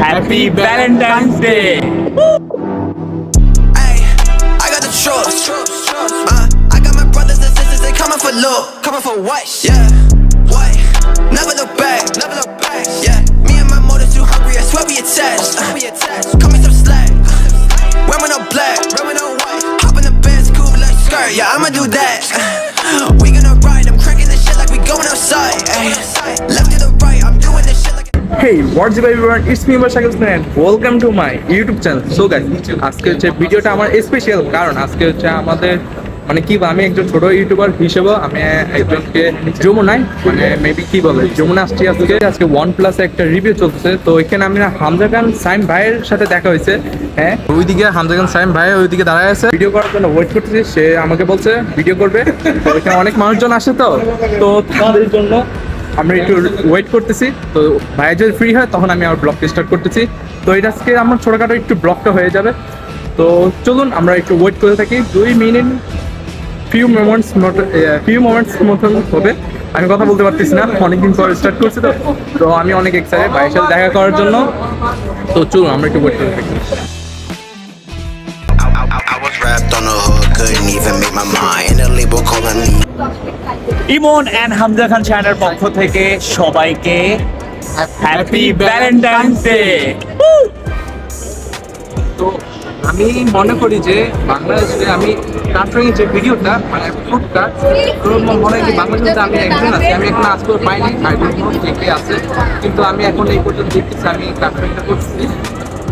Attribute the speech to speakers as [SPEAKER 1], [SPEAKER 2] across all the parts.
[SPEAKER 1] Happy Valentine's Day.
[SPEAKER 2] Ay, I got the troops. I got my brothers and sisters, they coming for loot. Coming for what? Yeah. What? Never look back. Never look back. Yeah. Me and my motor too hungry, I swear we attached. Cut me some slack. Wearing no black. Wearing no white. Hop in the Benz, cool like skirt. Yeah, I'ma do that. We gonna ride. I'm cranking this shit like we going outside. Ay. Left to the right, I'm doing this shit like.
[SPEAKER 3] Hey, what's up everyone? It's me, Shakil and welcome to my YouTube channel. So guys, আজকে হচ্ছে ভিডিওটা আমার special কারণ আজকে হচ্ছে আমাদের মানে কি আমি একজন ছোট ইউটিউবার হিসেবে আমি একজনকে যমুনায় মানে মেবি কি বলে যমুনা আসছি আজকে OnePlus একটা রিভিউ চলতেছে। তো এখানে আমি হামজা খান সাইম ভাইয়ের সাথে দেখা হয়েছে। হ্যাঁ, ওইদিকে হামজা খান সাইম ভাই ওইদিকে দাঁড়ায় আছে ভিডিও করার জন্য ওয়েট করতেছি। সে আমাকে বলছে ভিডিও করবে। তো এখানে অনেক মানুষজন আসে তো তাদের জন্য আমরা একটু ওয়েট করতেছি। তো ভাই যদি ফ্রি হয় তখন আমি আমার ব্লগটা স্টার্ট করতেছি। তো এটা আজকে আমার ছোটোখাটো একটু ব্লগটা হয়ে যাবে। তো চলুন আমরা একটু ওয়েট করে থাকি 2 মিনিট ফিউ মোমেন্টস মতন হবে। আমি কথা বলতে পারতেছি না, অনেকদিন পর স্টার্ট করছি তো আমি অনেক এক্সাইটেড ভাইয়ের সাথে দেখা করার জন্য। তো চলুন আমরা একটু ওয়েট করে থাকি।
[SPEAKER 2] I was wrapped on the hood, couldn't even make my mind. The label calling me.
[SPEAKER 1] Emon and Hamza Khan চ্যানেলের পক্ষ থেকে সবাইকে হ্যাপি ভ্যালেন্টাইন্স ডে।
[SPEAKER 3] তো আমি মনে করি যে বাংলাদেশে আমি কাটরিং যে ভিডিওটা মানে ফুড কাট মনে হয় যে বাংলাদেশে আমি একজন আছি, আমি এখন আজ করে পাইনি কে আছে, কিন্তু আমি এখন এই পর্যন্ত দেখতেছি আমি কাটরিংটা করছি।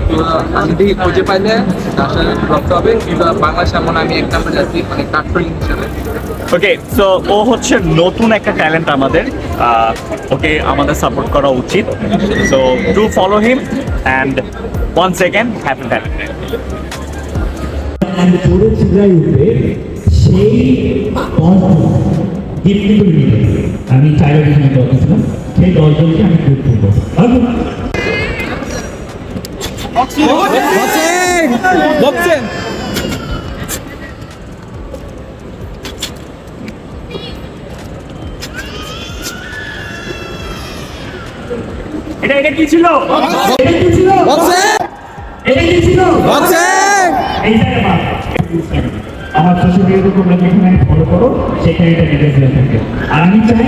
[SPEAKER 3] তো আমি দেখি খুঁজে পাইলে তার সাথে রক্ত হবে, কিন্তু বাংলাদেশে এমন আমি এক নাম্বারে আছি মানে কাটরিং হিসেবে।
[SPEAKER 1] ওকে, সো ও হচ্ছে নতুন একটা ট্যালেন্ট আমাদের, ওকে আমাদের সাপোর্ট করা উচিত। So do follow him and one second happy Valentine.
[SPEAKER 4] আমি পুরো চিত্রায় উঠবে সেই গিফটগুলো নিতে আমি চাইলে এখানে বলতেছিলাম সেই 10 জনকে আমি গিফট দেবো।
[SPEAKER 1] এটা কি ছিল?
[SPEAKER 4] আমার সোশ্যাল মিডিয়াতে তোমরা যেখানে ফলো করো সেখানে এটা ডিটেলস দেওয়া থাকে। আর আমি চাই